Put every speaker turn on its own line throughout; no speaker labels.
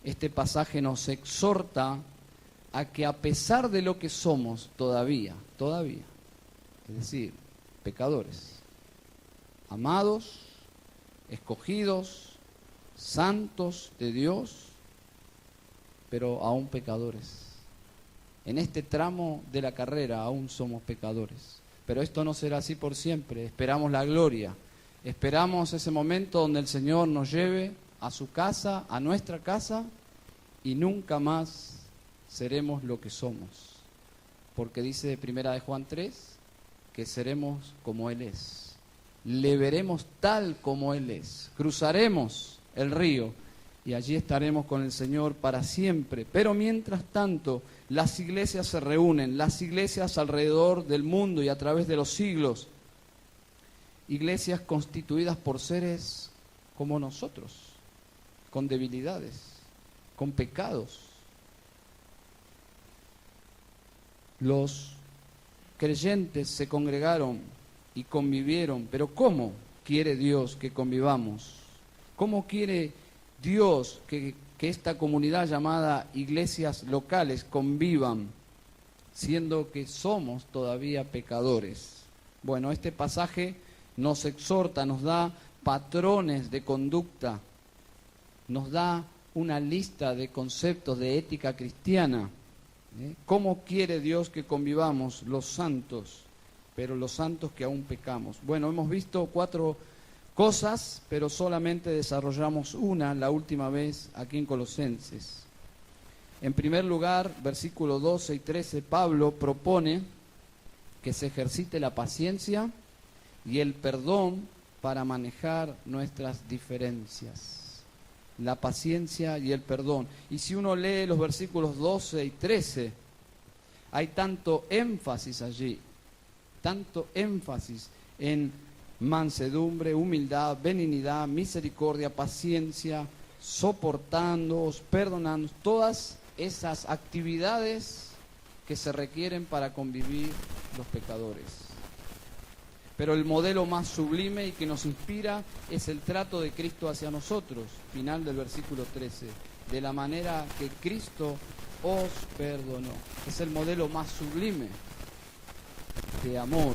este pasaje nos exhorta a que a pesar de lo que somos todavía, es decir, pecadores, amados, escogidos, santos de Dios, pero aún pecadores. En este tramo de la carrera aún somos pecadores. Pero esto no será así por siempre. Esperamos la gloria. Esperamos ese momento donde el Señor nos lleve a su casa, a nuestra casa, y nunca más seremos lo que somos. Porque dice Primera de Juan 3, que seremos como Él es. Le veremos tal como Él es. Cruzaremos el río y allí estaremos con el Señor para siempre. Pero mientras tanto, las iglesias se reúnen, las iglesias alrededor del mundo y a través de los siglos, iglesias constituidas por seres como nosotros, con debilidades, con pecados. Los creyentes se congregaron y convivieron, pero ¿cómo quiere Dios que convivamos? ¿Cómo quiere Dios que esta comunidad llamada iglesias locales convivan, siendo que somos todavía pecadores? Bueno, este pasaje nos exhorta, nos da patrones de conducta, nos da una lista de conceptos de ética cristiana. ¿Cómo quiere Dios que convivamos los santos, pero los santos que aún pecamos? Bueno, hemos visto 4 cosas, pero solamente desarrollamos una la última vez aquí en Colosenses. En primer lugar, versículos 12 y 13, Pablo propone que se ejercite la paciencia y el perdón para manejar nuestras diferencias. La paciencia y el perdón. Y si uno lee los versículos 12 y 13, hay tanto énfasis allí, tanto énfasis en mansedumbre, humildad, benignidad, misericordia, paciencia, soportándoos, perdonando, todas esas actividades que se requieren para convivir los pecadores. Pero el modelo más sublime y que nos inspira es el trato de Cristo hacia nosotros, final del versículo 13, de la manera que Cristo os perdonó. Es el modelo más sublime de amor,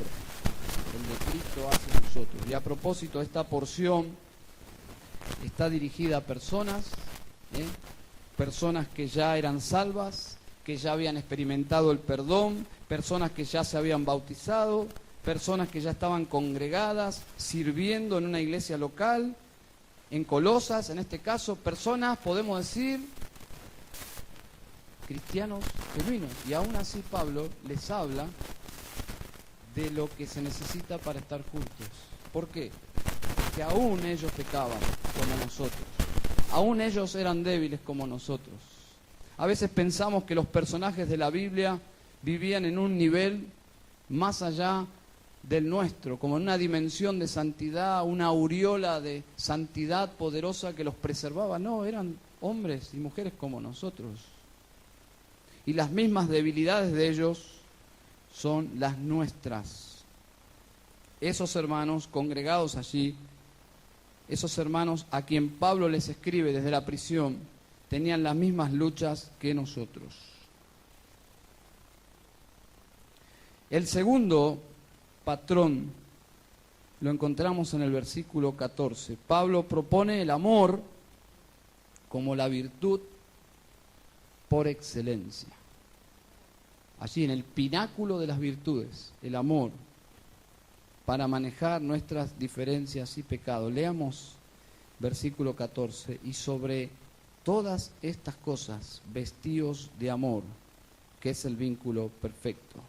el de Cristo hacia nosotros. Y a propósito, esta porción está dirigida a personas, personas que ya eran salvas, que ya habían experimentado el perdón, personas que ya se habían bautizado, personas que ya estaban congregadas, sirviendo en una iglesia local, en Colosas, en este caso, personas, podemos decir, cristianos genuinos. Y aún así Pablo les habla de lo que se necesita para estar juntos. ¿Por qué? Porque aún ellos pecaban como nosotros. Aún ellos eran débiles como nosotros. A veces pensamos que los personajes de la Biblia vivían en un nivel más allá del nuestro, como en una dimensión de santidad, una aureola de santidad poderosa que los preservaba. No, eran hombres y mujeres como nosotros. Y las mismas debilidades de ellos son las nuestras. Esos hermanos congregados allí, esos hermanos a quien Pablo les escribe desde la prisión, tenían las mismas luchas que nosotros. El segundo patrón lo encontramos en el versículo 14. Pablo propone el amor como la virtud por excelencia. Allí en el pináculo de las virtudes, el amor, para manejar nuestras diferencias y pecados. Leamos versículo 14. Y sobre todas estas cosas, vestíos de amor, que es el vínculo perfecto.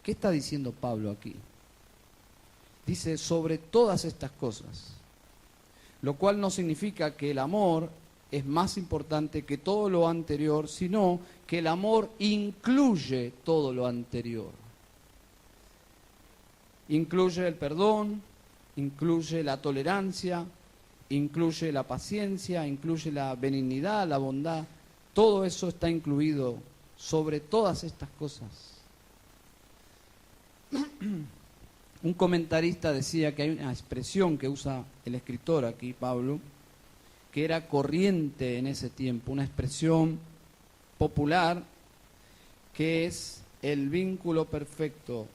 ¿Qué está diciendo Pablo aquí? Dice sobre todas estas cosas, lo cual no significa que el amor es más importante que todo lo anterior, sino que el amor incluye todo lo anterior. Incluye el perdón, incluye la tolerancia, incluye la paciencia, incluye la benignidad, la bondad. Todo eso está incluido sobre todas estas cosas. Un comentarista decía que hay una expresión que usa el escritor aquí, Pablo, que era corriente en ese tiempo, una expresión popular que es el vínculo perfecto.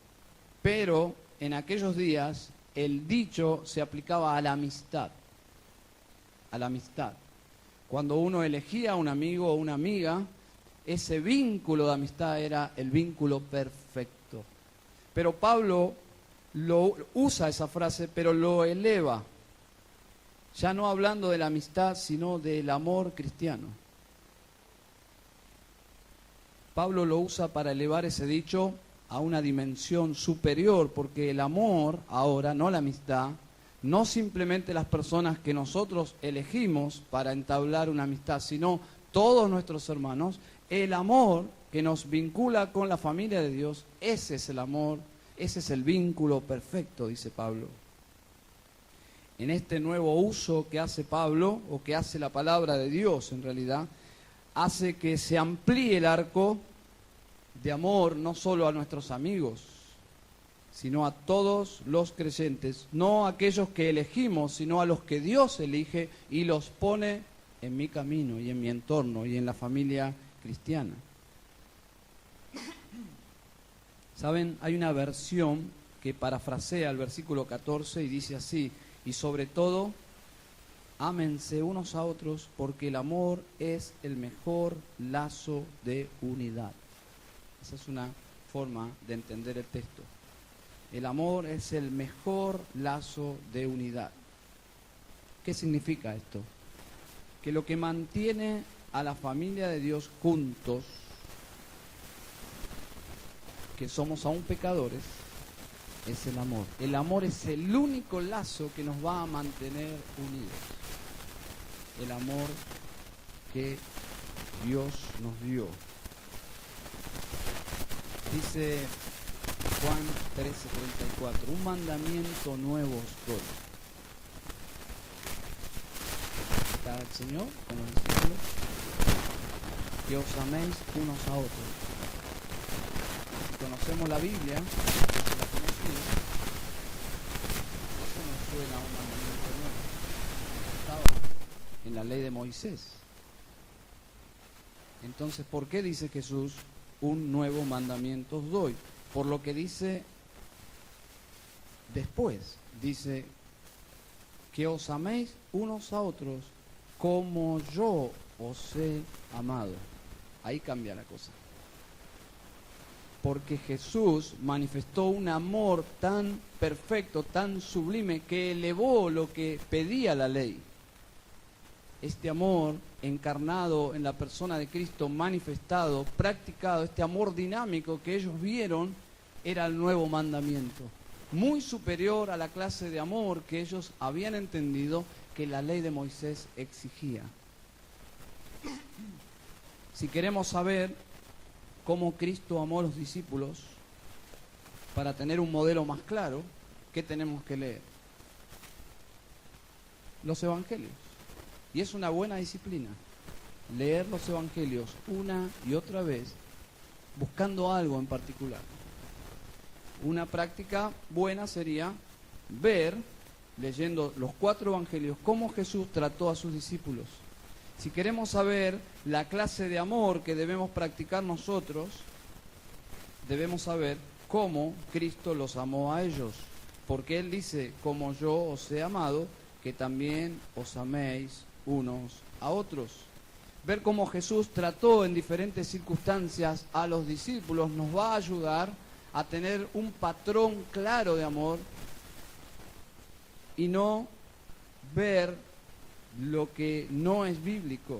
Pero en aquellos días el dicho se aplicaba a la amistad. A la amistad. Cuando uno elegía a un amigo o una amiga, ese vínculo de amistad era el vínculo perfecto. Pero Pablo usa esa frase, pero lo eleva. Ya no hablando de la amistad, sino del amor cristiano. Pablo lo usa para elevar ese dicho a una dimensión superior, porque el amor ahora, no la amistad, no simplemente las personas que nosotros elegimos para entablar una amistad, sino todos nuestros hermanos, el amor que nos vincula con la familia de Dios, ese es el amor, ese es el vínculo perfecto, dice Pablo. En este nuevo uso que hace Pablo, o que hace la palabra de Dios en realidad, hace que se amplíe el arco de amor no solo a nuestros amigos, sino a todos los creyentes, no a aquellos que elegimos, sino a los que Dios elige y los pone en mi camino y en mi entorno y en la familia cristiana. ¿Saben? Hay una versión que parafrasea el versículo 14 y dice así: y sobre todo, ámense unos a otros, porque el amor es el mejor lazo de unidad. Esa es una forma de entender el texto. El amor es el mejor lazo de unidad. ¿Qué significa esto? Que lo que mantiene a la familia de Dios juntos, que somos aún pecadores, es el amor. El amor es el único lazo que nos va a mantener unidos. El amor que Dios nos dio. Dice Juan 13:34, un mandamiento nuevo os doy. Está el Señor con los discípulos, que os améis unos a otros. Si conocemos la Biblia, si la conocemos, eso nos suena a un mandamiento nuevo. Estaba en la ley de Moisés. Entonces, ¿por qué dice Jesús, un nuevo mandamiento os doy? Por lo que dice después, dice que os améis unos a otros como yo os he amado. Ahí cambia la cosa. Porque Jesús manifestó un amor tan perfecto, tan sublime, que elevó lo que pedía la ley. Este amor encarnado en la persona de Cristo, manifestado, practicado, este amor dinámico que ellos vieron, era el nuevo mandamiento, muy superior a la clase de amor que ellos habían entendido que la ley de Moisés exigía. Si queremos saber cómo Cristo amó a los discípulos, para tener un modelo más claro, ¿qué tenemos que leer? Los evangelios. Y es una buena disciplina, leer los evangelios una y otra vez, buscando algo en particular. Una práctica buena sería ver, leyendo los 4 evangelios, cómo Jesús trató a sus discípulos. Si queremos saber la clase de amor que debemos practicar nosotros, debemos saber cómo Cristo los amó a ellos. Porque Él dice, como yo os he amado, que también os améis unos a otros. Ver cómo Jesús trató en diferentes circunstancias a los discípulos nos va a ayudar a tener un patrón claro de amor y no ver lo que no es bíblico,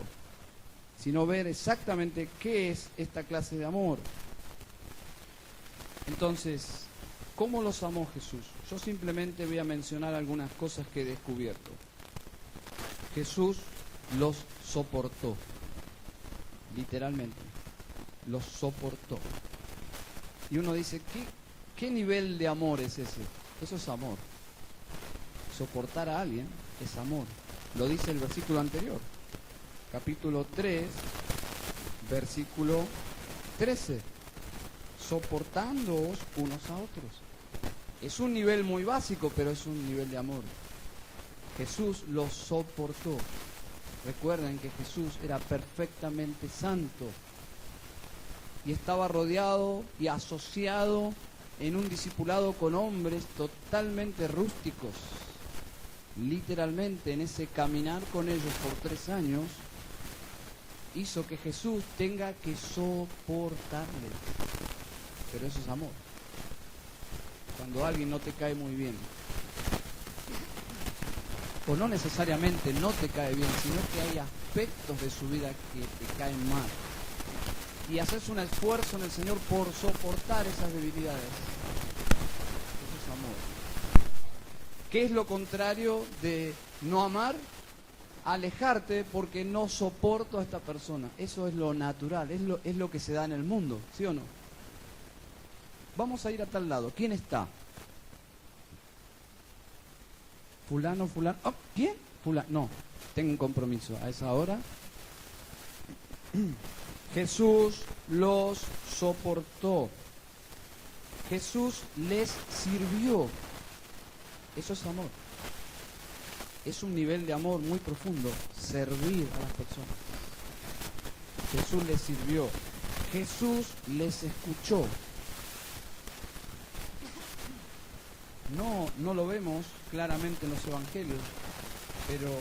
sino ver exactamente qué es esta clase de amor. Entonces, ¿cómo los amó Jesús? Yo simplemente voy a mencionar algunas cosas que he descubierto. Jesús los soportó, literalmente, los soportó. Y uno dice, ¿qué nivel de amor es ese? Eso es amor. Soportar a alguien es amor. Lo dice el versículo anterior, capítulo 3, versículo 13. Soportándoos unos a otros. Es un nivel muy básico, pero es un nivel de amor. Jesús los soportó. Recuerden que Jesús era perfectamente santo y estaba rodeado y asociado en un discipulado con hombres totalmente rústicos. Literalmente, en ese caminar con ellos por 3 años, hizo que Jesús tenga que soportarles. Pero eso es amor. Cuando alguien no te cae muy bien, o no necesariamente no te cae bien, sino que hay aspectos de su vida que te caen mal, y haces un esfuerzo en el Señor por soportar esas debilidades, eso es amor. ¿Qué es lo contrario de no amar? Alejarte porque no soporto a esta persona. Eso es lo natural, es lo que se da en el mundo, ¿sí o no? Vamos a ir a tal lado. ¿Quién está? Fulano. Oh, ¿quién? Fulano. No, tengo un compromiso a esa hora. Jesús los soportó. Jesús les sirvió. Eso es amor. Es un nivel de amor muy profundo, servir a las personas. Jesús les sirvió. Jesús les escuchó. No lo vemos claramente en los evangelios, pero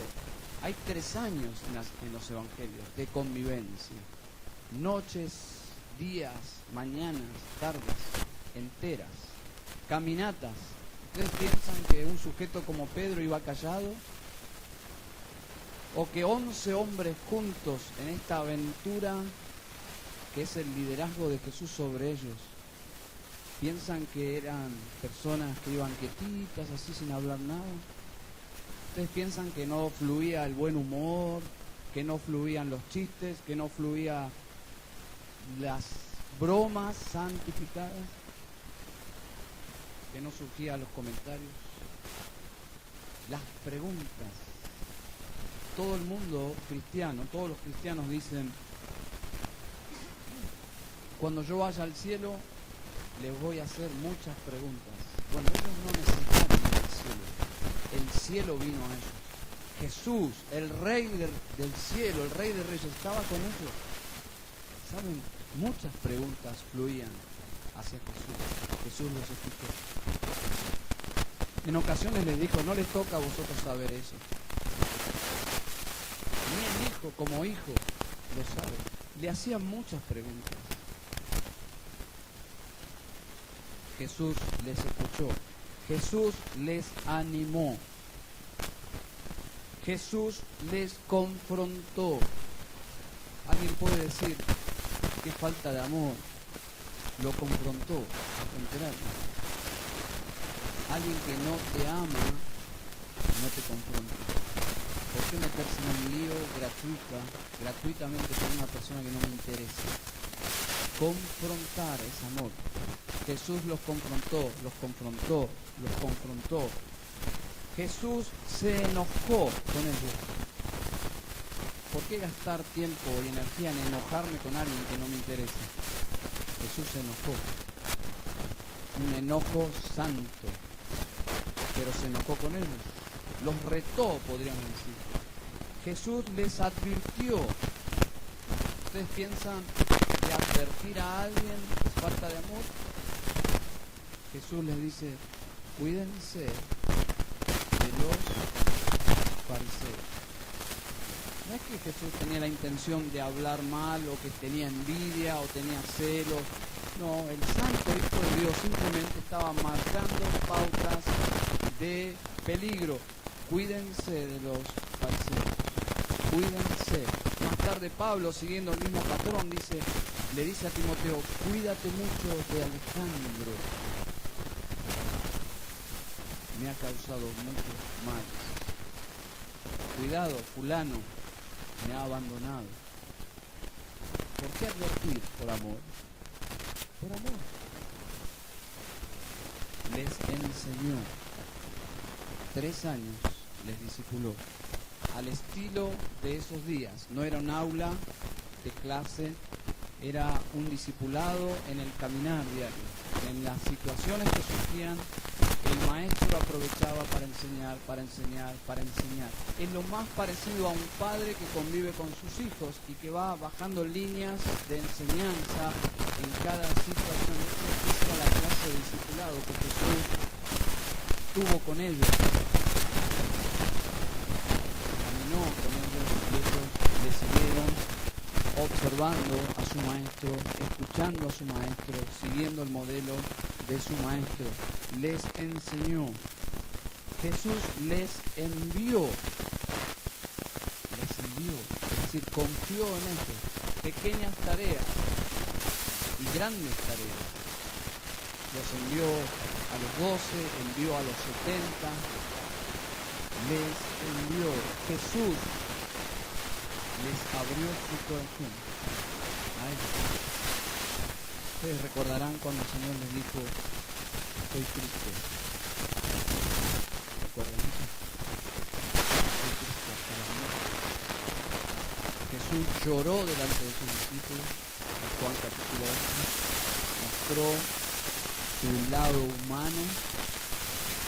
hay 3 años en los evangelios de convivencia. Noches, días, mañanas, tardes, enteras, caminatas. ¿Ustedes piensan que un sujeto como Pedro iba callado? ¿O que 11 hombres juntos en esta aventura, que es el liderazgo de Jesús sobre ellos, piensan que eran personas que iban quietitas, así sin hablar nada? ¿Ustedes piensan que no fluía el buen humor, que no fluían los chistes, que no fluían las bromas santificadas, que no surgían los comentarios, las preguntas? Todo el mundo cristiano, todos los cristianos dicen: cuando yo vaya al cielo, les voy a hacer muchas preguntas. Bueno, ellos no necesitaban el cielo. El cielo vino a ellos. Jesús, el Rey del cielo, el Rey de Reyes, estaba con ellos. ¿Saben? Muchas preguntas fluían hacia Jesús. Jesús los escuchó. En ocasiones les dijo: no les toca a vosotros saber eso. Ni el hijo como hijo lo sabe. Le hacían muchas preguntas. Jesús les escuchó. Jesús les animó. Jesús les confrontó. Alguien puede decir: qué falta de amor. Lo confrontó, al contrario. Alguien que no te ama, no te confronta. ¿Por qué meterse en un lío gratuitamente con una persona que no me interesa? Confrontar es amor. Jesús los confrontó. Jesús se enojó con ellos. ¿Por qué gastar tiempo y energía en enojarme con alguien que no me interesa? Jesús se enojó. Un enojo santo. Pero se enojó con ellos. Los retó, podríamos decir. Jesús les advirtió. ¿Ustedes piensan que advertir a alguien es falta de amor? Jesús les dice: cuídense de los fariseos. No es que Jesús tenía la intención de hablar mal, o que tenía envidia, o tenía celos. No, el Santo Hijo de Dios simplemente estaba marcando pautas de peligro. Cuídense de los fariseos. Cuídense. Más tarde Pablo, siguiendo el mismo patrón, le dice a Timoteo: cuídate mucho de Alejandro. Me ha causado muchos males. Cuidado, fulano me ha abandonado. ¿Por qué advertir? Por amor. Por amor. Les enseñó. 3 años les discipuló. Al estilo de esos días. No era un aula de clase Era un discipulado en el caminar diario. En las situaciones que surgían, el maestro aprovechaba para enseñar, para enseñar, para enseñar. Es lo más parecido a un padre que convive con sus hijos y que va bajando líneas de enseñanza en cada situación. Esa era la clase de discipulado que Jesús tuvo con ellos. Caminó con ellos y ellos le siguieron observando a su maestro, escuchando a su maestro, siguiendo el modelo de su maestro. Les enseñó. Jesús les envió. Les envió. Es decir, confió en ellos. Pequeñas tareas y grandes tareas. Los envió a los 12, envió a los 70. Les envió. Jesús les abrió su corazón a ellos. Ustedes recordarán cuando el Señor les dijo: estoy triste. ¿Recuerdan eso? Estoy triste hasta la muerte. Jesús lloró delante de sus discípulos. En Juan capítulo 8 mostró su lado humano,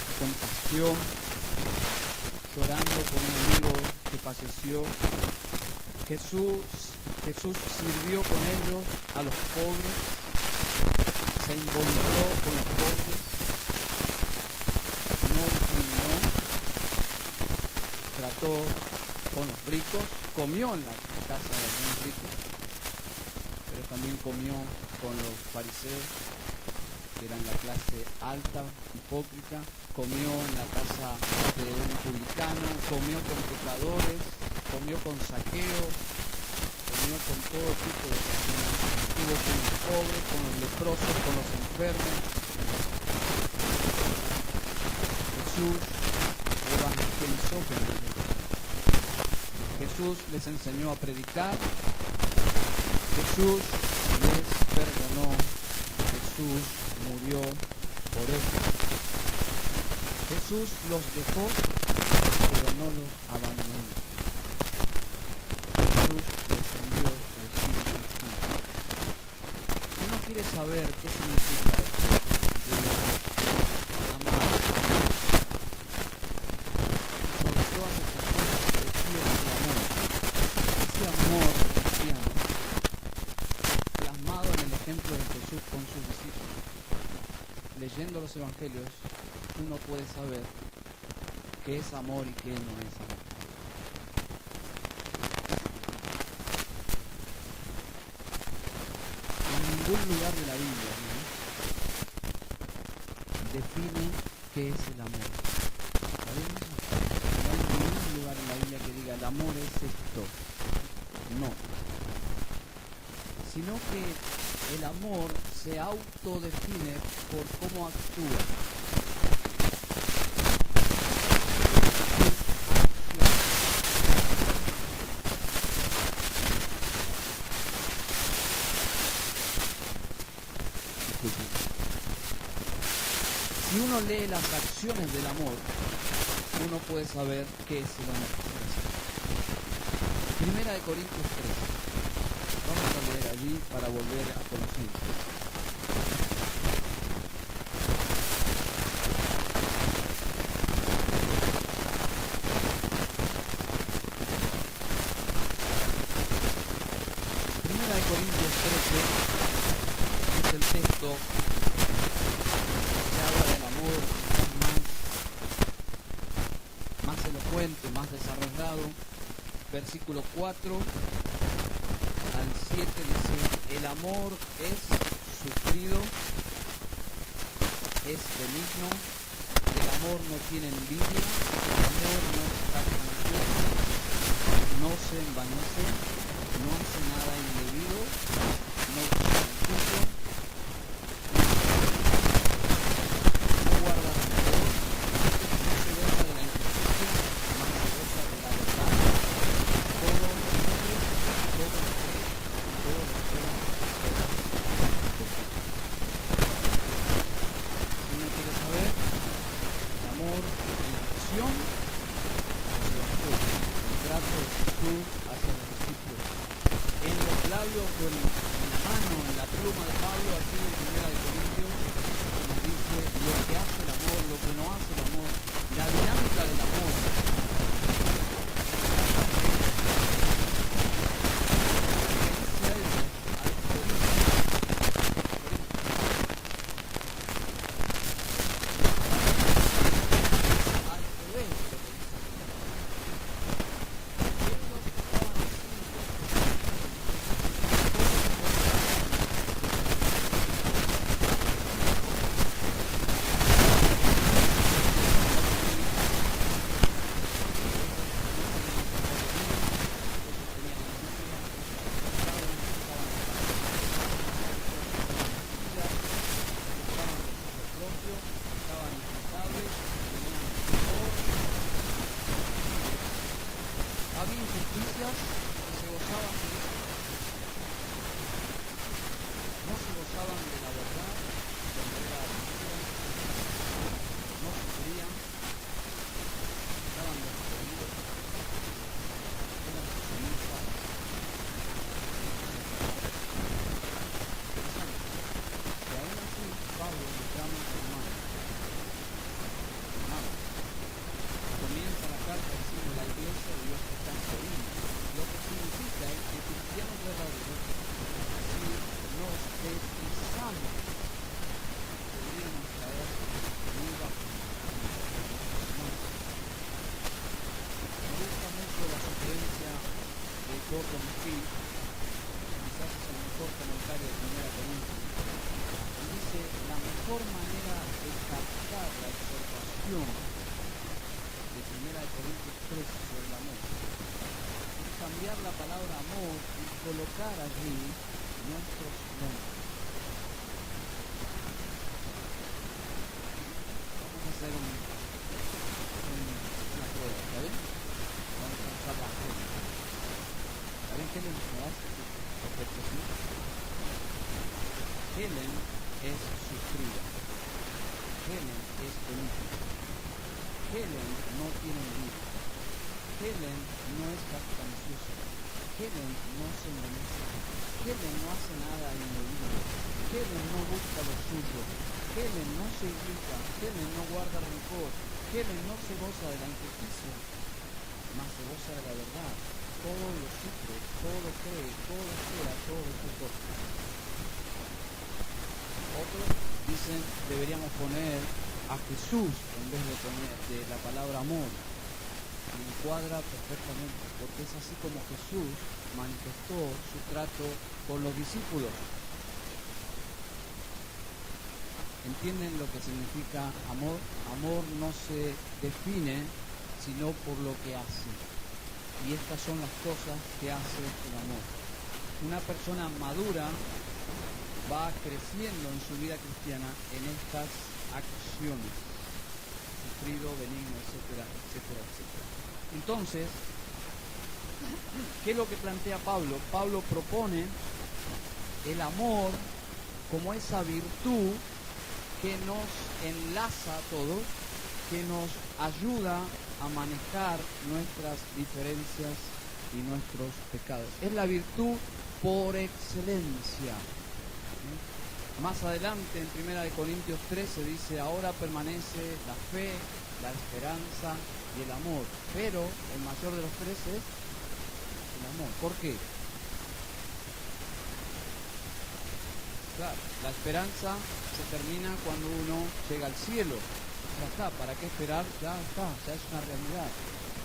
su compasión, llorando por un amigo que falleció. Jesús sirvió con ellos a los pobres, se involucró con los pobres, no discriminó, trató con los ricos, comió en la casa de algunos ricos, pero también comió con los fariseos, que eran la clase alta, hipócrita, comió en la casa de un publicano, comió con pecadores, comió con saqueo, comió con todo tipo de personas, estuvo con los pobres, con los leprosos, con los enfermos. Jesús evangelizó con ellos. Jesús les enseñó a predicar. Jesús les perdonó. Jesús murió por ellos. Jesús los dejó, pero no los abandonó. Jesús les envió el Espíritu Santo. Uno quiere saber qué significa esto de amar. Sobre todas estas cosas se refiere al amor. Ese amor cristiano, plasmado en el ejemplo de Jesús con sus discípulos. Leyendo los evangelios, uno puede saber qué es amor y qué no es amor. En ningún lugar de la Biblia, ¿no?, define qué es el amor. ¿Saben? No hay ningún lugar en la Biblia que diga el amor es esto. No. Sino que el amor se autodefine por cómo actúa. Si uno lee las acciones del amor, uno puede saber qué es el amor. Primera de Corintios 3. Vamos a leer allí para volver a conocer. Primera de Corintios 13 es el texto que habla del amor más elocuente, más desarrollado. Versículo 4 al 7 dice: el amor es sufrido, es benigno, el amor no tiene envidia, el amor no está confuso, no se envanece, no hace nada indebido, no busca el suyo, no guarda rencor, no se goza de la injusticia, mas se goza de la verdad. Todo lo sufre, todo lo cree, todo lo espera, todo lo espera. Si uno quiere saber, el amor en acción hacia Jesús, el trato de Jesús hacia los discípulos, en los labios o en la mano en la pluma de Pablo aquí en Primera de Corintios, nos dice lo que hace el amor, lo que no hace el amor, la dinámica del amor. Quizás es el mejor comentario de Primera Corintios. Dice, la mejor manera de captar la exhortación de Primera Corintios 13 sobre el amor es cambiar la palabra amor y colocar allí nuestros nombres. Vamos a hacer una prueba, ¿está bien? Vamos a usar la prueba. Helen, ¿me das? Perfecto, sí. Helen es sufrida. Helen es benigna. Helen no tiene envidia. Helen no es jactanciosa. Helen no se envanece. Helen no hace nada indebido. Helen no busca lo suyo. Helen no se irrita. Helen no guarda rencor. Helen no se goza de la injusticia, mas se goza de la verdad. Todo lo sufre, todo lo cree, todo lo espera, todo lo soporta. Otros dicen deberíamos poner a Jesús en vez de poner de la palabra amor. Me encuadra perfectamente, porque es así como Jesús manifestó su trato con los discípulos. ¿Entienden lo que significa amor? Amor no se define sino por lo que hace. Y estas son las cosas que hace el amor. Una persona madura va creciendo en su vida cristiana en estas acciones. Sufrido, benigno, etcétera, etcétera, etcétera. Entonces, ¿qué es lo que plantea Pablo? Pablo propone el amor como esa virtud que nos enlaza a todos, que nos ayuda a manejar nuestras diferencias y nuestros pecados. Es la virtud por excelencia. Más adelante en 1 Corintios 13 dice, ahora permanece la fe, la esperanza y el amor, pero el mayor de los tres es el amor. ¿Por qué? Claro, la esperanza se termina cuando uno llega al cielo. Ya está, ¿para qué esperar? Ya está, ya es una realidad.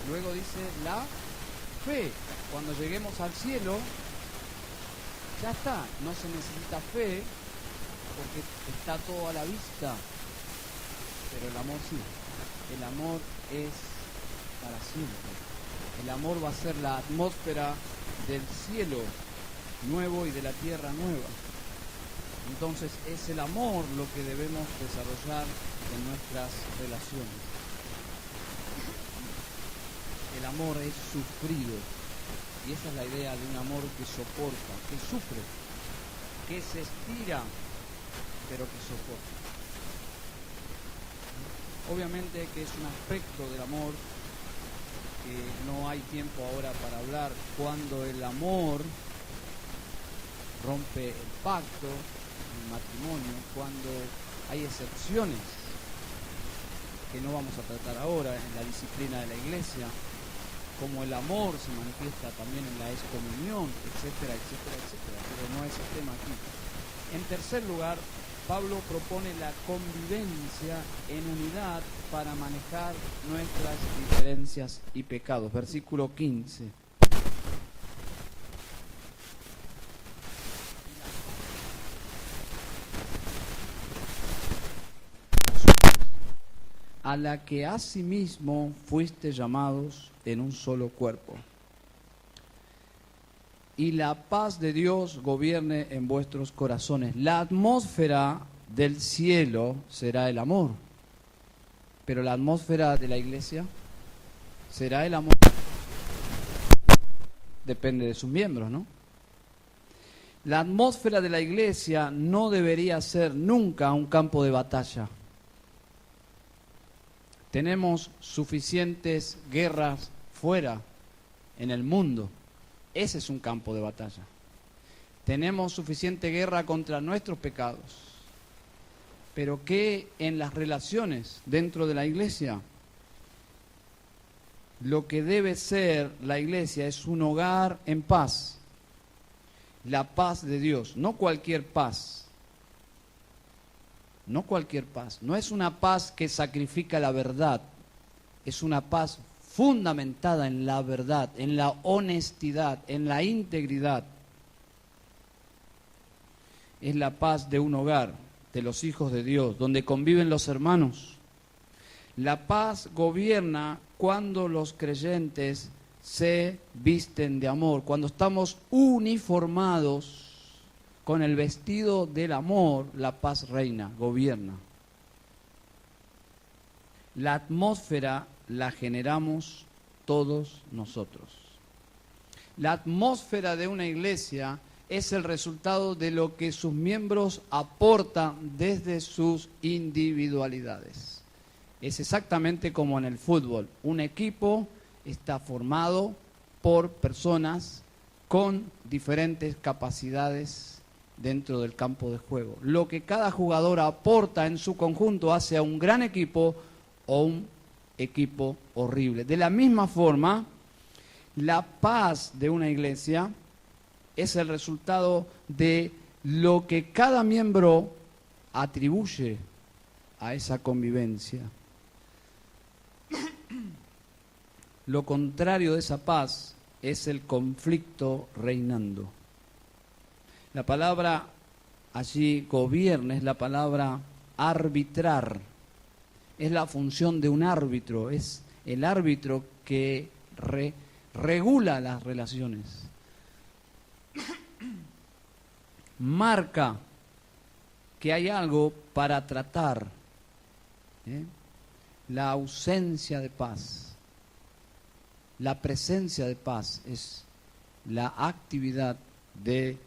Luego dice la fe. Cuando lleguemos al cielo, ya está, no se necesita fe porque está todo a la vista. Pero el amor sí, el amor es para siempre. El amor va a ser la atmósfera del cielo nuevo y de la tierra nueva. Entonces es el amor lo que debemos desarrollar en nuestras relaciones. El amor es sufrido y esa es la idea de un amor que soporta, que sufre, que se estira, pero que soporta. Obviamente que es un aspecto del amor que no hay tiempo ahora para hablar, cuando el amor rompe el pacto, el matrimonio, cuando hay excepciones que no vamos a tratar ahora en la disciplina de la iglesia, como el amor se manifiesta también en la excomunión, etcétera, etcétera, etcétera, pero no es el tema aquí. En tercer lugar, Pablo propone la convivencia en unidad para manejar nuestras diferencias y pecados. Versículo 15. A la que asimismo fuiste llamados en un solo cuerpo. Y la paz de Dios gobierne en vuestros corazones. La atmósfera del cielo será el amor, pero la atmósfera de la iglesia será el amor. Depende de sus miembros, ¿no? La atmósfera de la iglesia no debería ser nunca un campo de batalla. Tenemos suficientes guerras fuera, en el mundo. Ese es un campo de batalla. Tenemos suficiente guerra contra nuestros pecados. Pero ¿qué en las relaciones dentro de la iglesia? Lo que debe ser la iglesia es un hogar en paz. La paz de Dios, no cualquier paz. No cualquier paz. No es una paz que sacrifica la verdad. Es una paz fundamentada en la verdad, en la honestidad, en la integridad. Es la paz de un hogar, de los hijos de Dios, donde conviven los hermanos. La paz gobierna cuando los creyentes se visten de amor, cuando estamos uniformados con el vestido del amor, la paz reina, gobierna. La atmósfera la generamos todos nosotros. La atmósfera de una iglesia es el resultado de lo que sus miembros aportan desde sus individualidades. Es exactamente como en el fútbol. Un equipo está formado por personas con diferentes capacidades dentro del campo de juego. Lo que cada jugador aporta en su conjunto hace a un gran equipo o un equipo horrible. De la misma forma, la paz de una iglesia es el resultado de lo que cada miembro atribuye a esa convivencia. Lo contrario de esa paz es el conflicto reinando. La palabra allí gobierna es la palabra arbitrar. Es la función de un árbitro, es el árbitro que regula las relaciones. Marca que hay algo para tratar. La ausencia de paz. La presencia de paz es la actividad de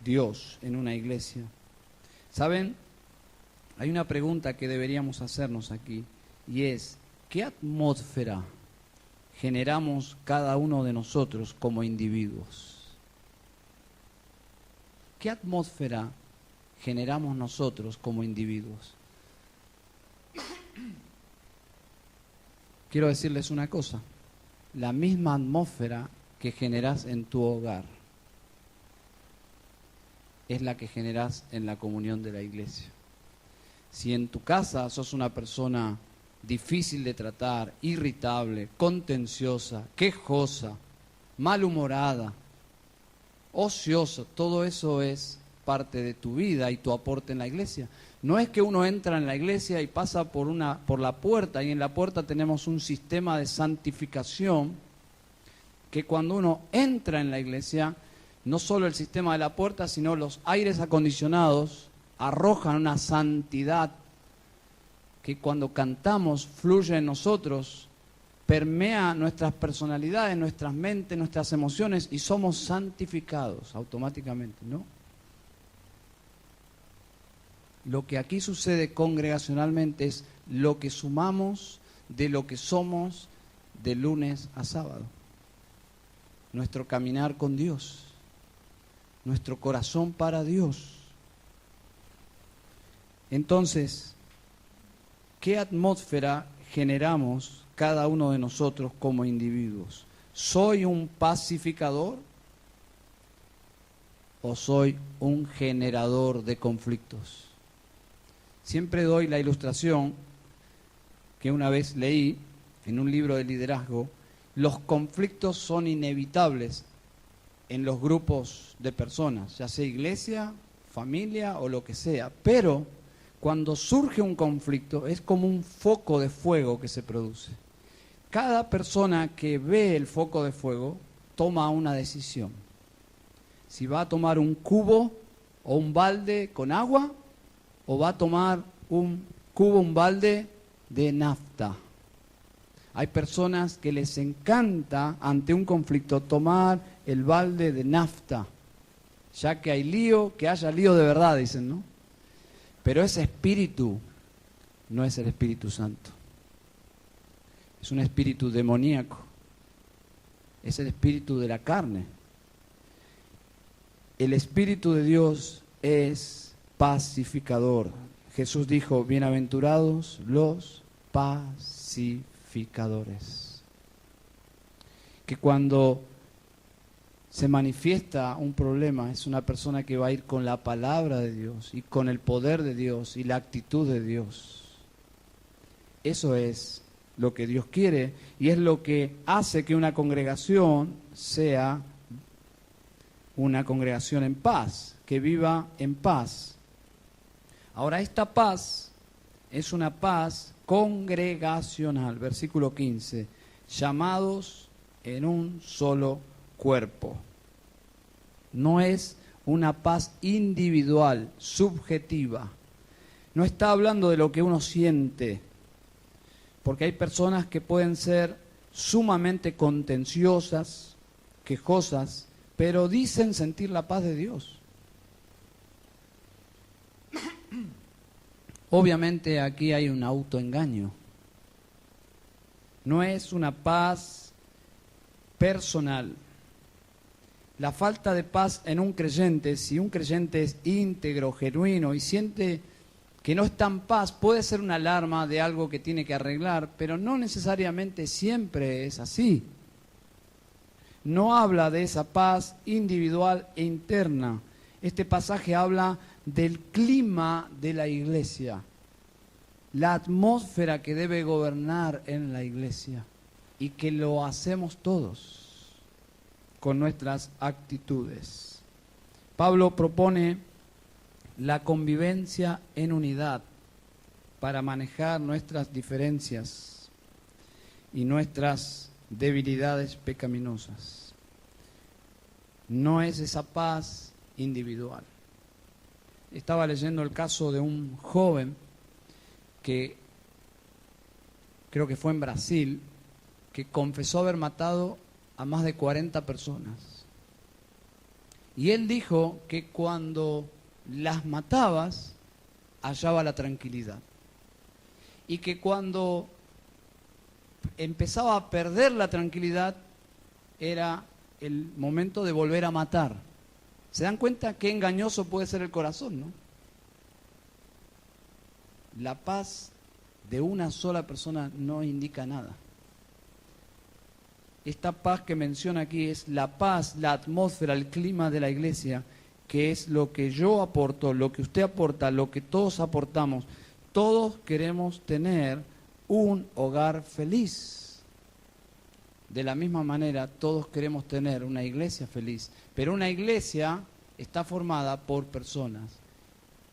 Dios en una iglesia. ¿Saben? Hay una pregunta que deberíamos hacernos aquí y es, ¿qué atmósfera generamos cada uno de nosotros como individuos? ¿Qué atmósfera generamos nosotros como individuos? Quiero decirles una cosa, la misma atmósfera que generás en tu hogar es la que generás en la comunión de la iglesia. Si en tu casa sos una persona difícil de tratar, irritable, contenciosa, quejosa, malhumorada, ociosa, todo eso es parte de tu vida y tu aporte en la iglesia. No es que uno entra en la iglesia y pasa por la puerta, y en la puerta tenemos un sistema de santificación que cuando uno entra en la iglesia, no solo el sistema de la puerta, sino los aires acondicionados arrojan una santidad que cuando cantamos fluye en nosotros, permea nuestras personalidades, nuestras mentes, nuestras emociones y somos santificados automáticamente, ¿no? Lo que aquí sucede congregacionalmente es lo que sumamos de lo que somos de lunes a sábado. Nuestro caminar con Dios. nuestro corazón para Dios. Entonces, ¿qué atmósfera generamos cada uno de nosotros como individuos? ¿Soy un pacificador o soy un generador de conflictos? Siempre doy la ilustración que una vez leí en un libro de liderazgo. Los conflictos son inevitables en los grupos de personas, ya sea iglesia, familia o lo que sea, pero cuando surge un conflicto es como un foco de fuego que se produce. Cada persona que ve el foco de fuego toma una decisión. Si va a tomar un cubo o un balde con agua o va a tomar un cubo, un balde de nafta. Hay personas que les encanta ante un conflicto tomar el balde de nafta, ya que hay lío, que haya lío de verdad, dicen, ¿no? Pero ese espíritu no es el Espíritu Santo. Es un espíritu demoníaco. Es el espíritu de la carne. El Espíritu de Dios es pacificador. Jesús dijo, bienaventurados los pacificadores. Que cuando se manifiesta un problema, es una persona que va a ir con la palabra de Dios y con el poder de Dios y la actitud de Dios. Eso es lo que Dios quiere y es lo que hace que una congregación sea una congregación en paz, que viva en paz. Ahora, esta paz es una paz congregacional, versículo 15, llamados en un solo cuerpo. No es una paz individual, subjetiva. No está hablando de lo que uno siente, porque hay personas que pueden ser sumamente contenciosas, quejosas, pero dicen sentir la paz de Dios. Obviamente aquí hay un autoengaño. No es una paz personal. La falta de paz en un creyente, si un creyente es íntegro, genuino y siente que no está en paz, puede ser una alarma de algo que tiene que arreglar, pero no necesariamente siempre es así. No habla de esa paz individual e interna. Este pasaje habla del clima de la iglesia, la atmósfera que debe gobernar en la iglesia y que lo hacemos todos con nuestras actitudes. Pablo propone la convivencia en unidad para manejar nuestras diferencias y nuestras debilidades pecaminosas. No es esa paz individual. Estaba leyendo el caso de un joven que creo que fue en Brasil, que confesó haber matado a más de 40 personas. Y él dijo que cuando las matabas, hallaba la tranquilidad. Y que cuando empezaba a perder la tranquilidad, era el momento de volver a matar. ¿Se dan cuenta qué engañoso puede ser el corazón, no? La paz de una sola persona no indica nada. Esta paz que menciona aquí es la paz, la atmósfera, el clima de la iglesia, que es lo que yo aporto, lo que usted aporta, lo que todos aportamos. Todos queremos tener un hogar feliz. De la misma manera, todos queremos tener una iglesia feliz. Pero una iglesia está formada por personas.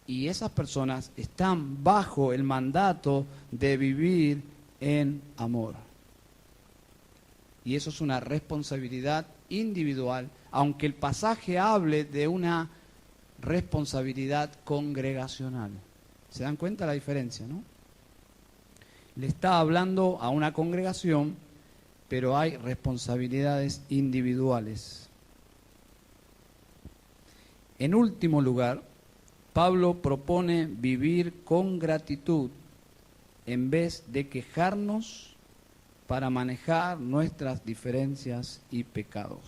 Y esas personas están bajo el mandato de vivir en amor. Y eso es una responsabilidad individual, aunque el pasaje hable de una responsabilidad congregacional. ¿Se dan cuenta la diferencia, no? Le está hablando a una congregación, pero hay responsabilidades individuales. En último lugar, Pablo propone vivir con gratitud en vez de quejarnos para manejar nuestras diferencias y pecados.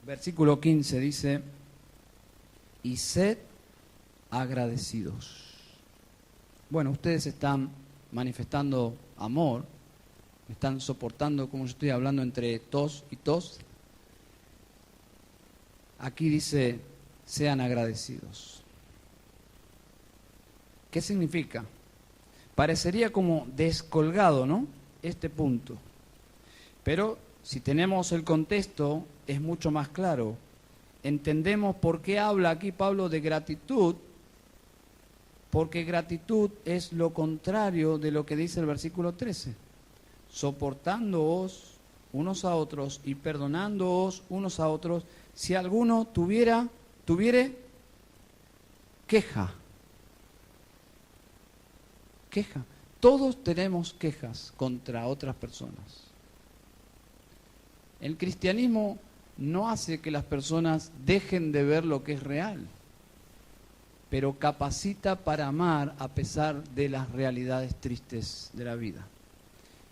Versículo 15 dice, y sed agradecidos. Bueno, ustedes están manifestando amor, están soportando, como yo estoy hablando entre tos y tos. Aquí dice, sean agradecidos. ¿Qué significa? Parecería como descolgado, ¿no? Este punto. Pero si tenemos el contexto, es mucho más claro. Entendemos por qué habla aquí Pablo de gratitud, porque gratitud es lo contrario de lo que dice el versículo 13. Soportándoos unos a otros y perdonándoos unos a otros, si alguno tuviere queja. Queja. Todos tenemos quejas contra otras personas. El cristianismo no hace que las personas dejen de ver lo que es real, pero capacita para amar a pesar de las realidades tristes de la vida.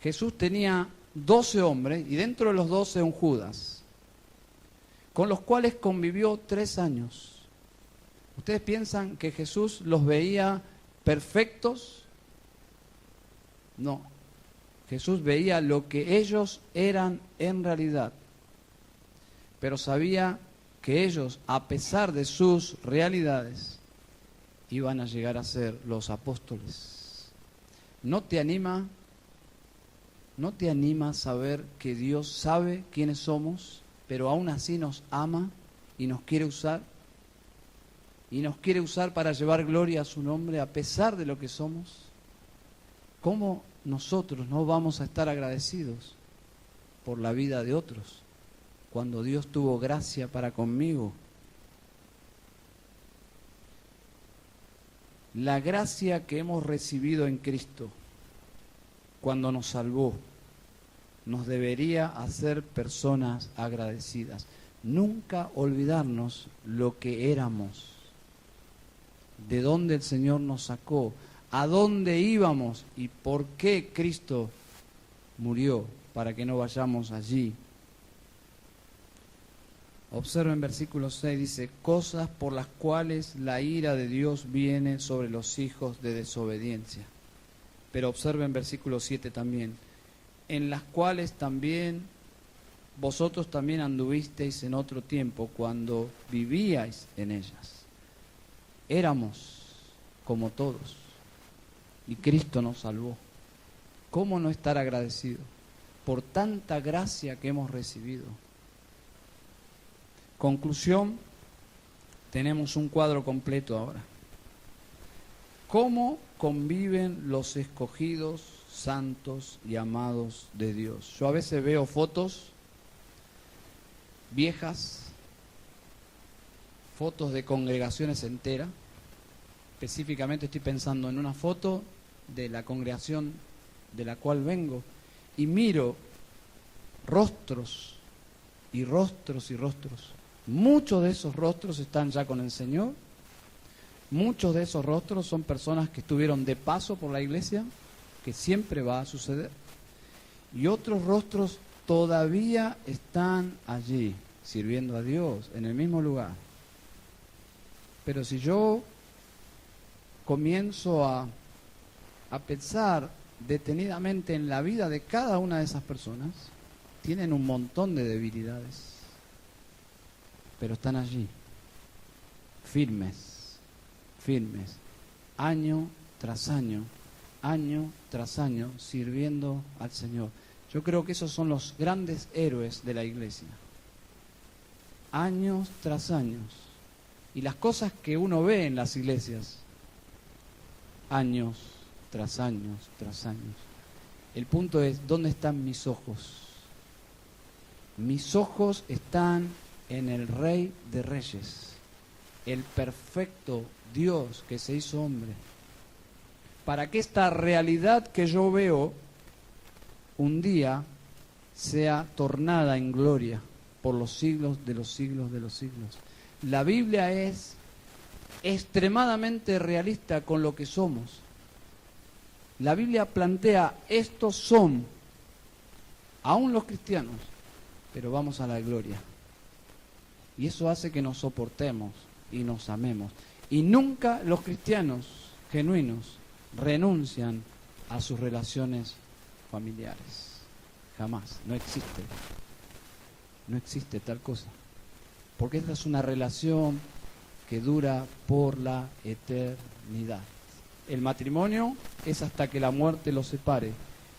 Jesús tenía 12 hombres, y dentro de los 12 un Judas, con los cuales convivió 3 años. ¿Ustedes piensan que Jesús los veía perfectos? No. Jesús veía lo que ellos eran en realidad, pero sabía que ellos, a pesar de sus realidades, iban a llegar a ser los apóstoles. ¿No te anima saber que Dios sabe quiénes somos, pero aún así nos ama y nos quiere usar? Y nos quiere usar para llevar gloria a su nombre a pesar de lo que somos. ¿Cómo nosotros no vamos a estar agradecidos por la vida de otros cuando Dios tuvo gracia para conmigo? La gracia que hemos recibido en Cristo cuando nos salvó nos debería hacer personas agradecidas. Nunca olvidarnos lo que éramos, de dónde el Señor nos sacó, a dónde íbamos y por qué Cristo murió para que no vayamos allí. Observen versículo 6, dice, cosas por las cuales la ira de Dios viene sobre los hijos de desobediencia. Pero observen versículo 7 también, en las cuales también vosotros también anduvisteis en otro tiempo cuando vivíais en ellas. Éramos como todos y Cristo nos salvó. ¿Cómo no estar agradecido por tanta gracia que hemos recibido? Conclusión, tenemos un cuadro completo ahora. ¿Cómo conviven los escogidos, santos y amados de Dios? Yo a veces veo fotos viejas, fotos de congregaciones enteras. Específicamente estoy pensando en una foto de la congregación de la cual vengo y miro rostros y rostros y rostros. Muchos de esos rostros están ya con el Señor. Muchos de esos rostros son personas que estuvieron de paso por la iglesia, que siempre va a suceder. Y otros rostros todavía están allí, sirviendo a Dios, en el mismo lugar. Pero si yo comienzo a pensar detenidamente en la vida de cada una de esas personas, tienen un montón de debilidades, pero están allí, firmes, firmes, año tras año, sirviendo al Señor. Yo creo que esos son los grandes héroes de la iglesia. Años tras años. Y las cosas que uno ve en las iglesias, años tras años tras años. El punto es, ¿dónde están mis ojos? Mis ojos están en el Rey de Reyes, el perfecto Dios que se hizo hombre, para que esta realidad que yo veo un día sea tornada en gloria por los siglos de los siglos de los siglos. La Biblia es extremadamente realista con lo que somos. La Biblia plantea, estos son, aún los cristianos, pero vamos a la gloria. Y eso hace que nos soportemos y nos amemos. Y nunca los cristianos genuinos renuncian a sus relaciones familiares. Jamás. No existe. No existe tal cosa. Porque esta es una relación que dura por la eternidad. El matrimonio es hasta que la muerte los separe,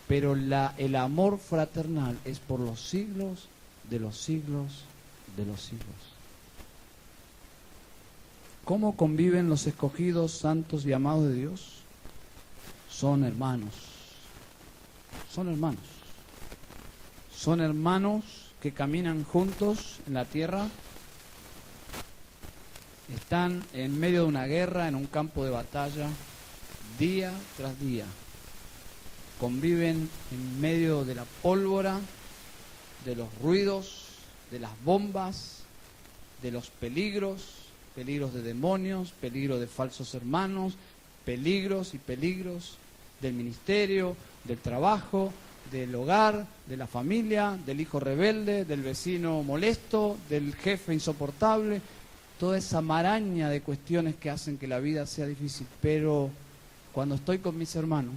pero el amor fraternal es por los siglos de los siglos de los siglos. ¿Cómo conviven los escogidos, santos y amados de Dios? Son hermanos. Son hermanos. Son hermanos que caminan juntos en la tierra. Están en medio de una guerra, en un campo de batalla, día tras día. Conviven en medio de la pólvora, de los ruidos, de las bombas, de los peligros de demonios, peligros de falsos hermanos, peligros y peligros del ministerio, del trabajo, del hogar, de la familia, del hijo rebelde, del vecino molesto, del jefe insoportable, toda esa maraña de cuestiones que hacen que la vida sea difícil. Pero cuando estoy con mis hermanos,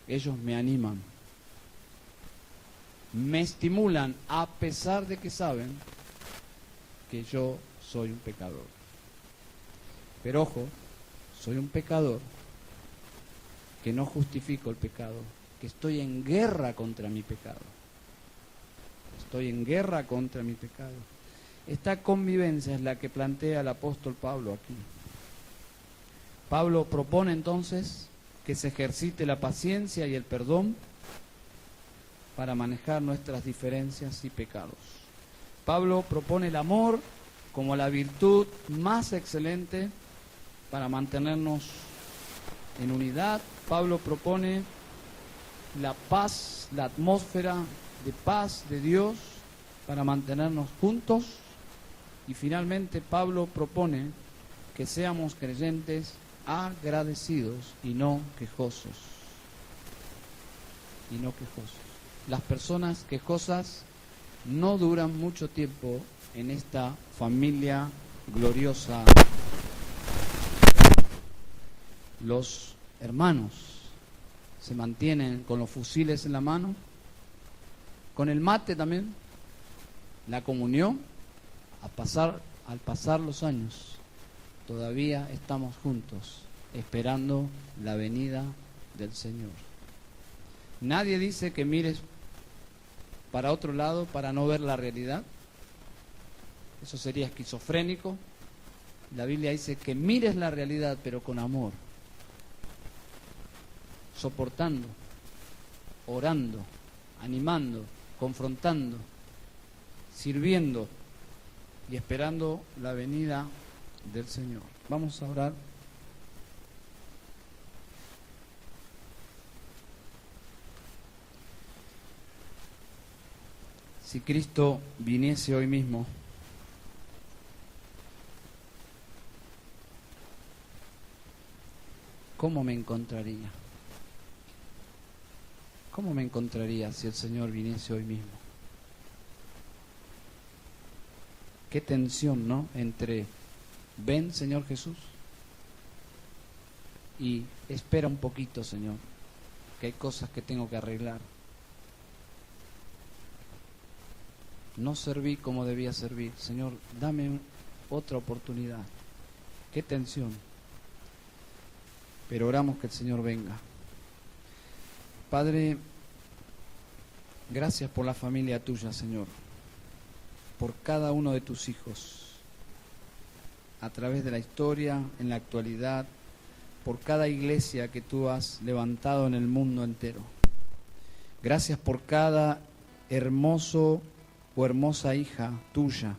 ellos me animan, me estimulan, a pesar de que saben que yo soy un pecador. Pero ojo, soy un pecador que no justifico el pecado, que estoy en guerra contra mi pecado. Estoy en guerra contra mi pecado. Esta convivencia es la que plantea el apóstol Pablo aquí. Pablo propone entonces que se ejercite la paciencia y el perdón para manejar nuestras diferencias y pecados. Pablo propone el amor como la virtud más excelente para mantenernos en unidad. Pablo propone la paz, la atmósfera de paz de Dios para mantenernos juntos. Y finalmente Pablo propone que seamos creyentes agradecidos y no quejosos. Y no quejosos. Las personas quejosas no duran mucho tiempo en esta familia gloriosa. Los hermanos se mantienen con los fusiles en la mano, con el mate también, la comunión. Al pasar los años, todavía estamos juntos, esperando la venida del Señor. Nadie dice que mires para otro lado para no ver la realidad. Eso sería esquizofrénico. La Biblia dice que mires la realidad, pero con amor, soportando, orando, animando, confrontando, sirviendo y esperando la venida del Señor. Vamos a orar. Si Cristo viniese hoy mismo, ¿cómo me encontraría? ¿Cómo me encontraría si el Señor viniese hoy mismo? Qué tensión, ¿no? Entre ven, Señor Jesús, y espera un poquito, Señor, que hay cosas que tengo que arreglar. No serví como debía servir. Señor, dame otra oportunidad. Qué tensión. Pero oramos que el Señor venga. Padre, gracias por la familia tuya, Señor, por cada uno de tus hijos, a través de la historia, en la actualidad, por cada iglesia que tú has levantado en el mundo entero. Gracias por cada hermoso o hermosa hija tuya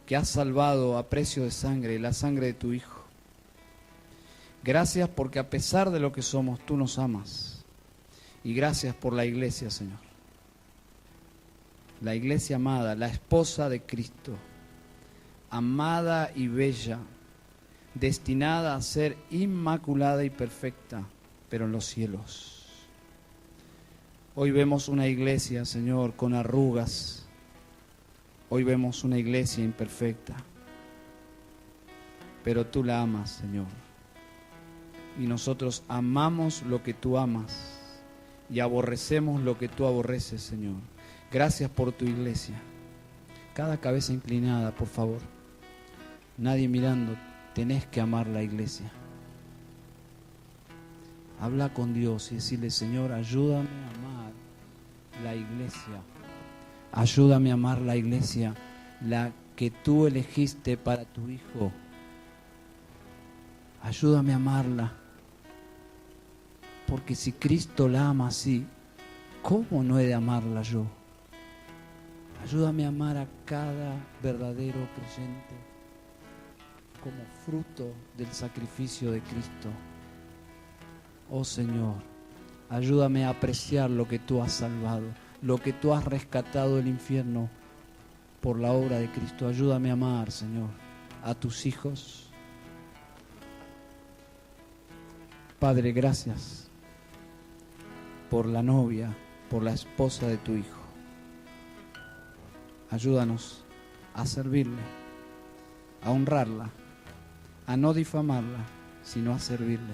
que has salvado a precio de sangre, la sangre de tu Hijo. Gracias porque a pesar de lo que somos, tú nos amas. Y gracias por la iglesia, Señor. La iglesia amada, la esposa de Cristo, amada y bella, destinada a ser inmaculada y perfecta, pero en los cielos. Hoy vemos una iglesia, Señor, con arrugas, Hoy vemos una iglesia imperfecta, pero tú la amas, Señor. Y nosotros amamos lo que tú amas y aborrecemos lo que tú aborreces, Señor. Gracias por tu iglesia. Cada cabeza inclinada, por favor. Nadie mirando. Tenés que amar la iglesia. Habla con Dios y decirle: Señor, ayúdame a amar la iglesia. Ayúdame a amar la iglesia, la que tú elegiste para tu Hijo. Ayúdame a amarla. Porque si Cristo la ama así, ¿cómo no he de amarla yo? Ayúdame a amar a cada verdadero creyente como fruto del sacrificio de Cristo. Oh Señor, ayúdame a apreciar lo que tú has salvado, lo que tú has rescatado del infierno por la obra de Cristo. Ayúdame a amar, Señor, a tus hijos. Padre, gracias por la novia, por la esposa de tu Hijo. Ayúdanos a servirle, a honrarla, a no difamarla, sino a servirle.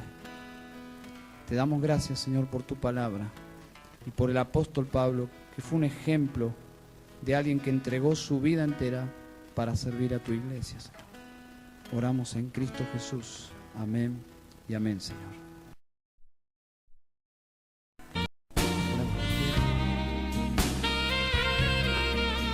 Te damos gracias, Señor, por tu palabra y por el apóstol Pablo, que fue un ejemplo de alguien que entregó su vida entera para servir a tu iglesia, Señor. Oramos en Cristo Jesús. Amén y amén, Señor.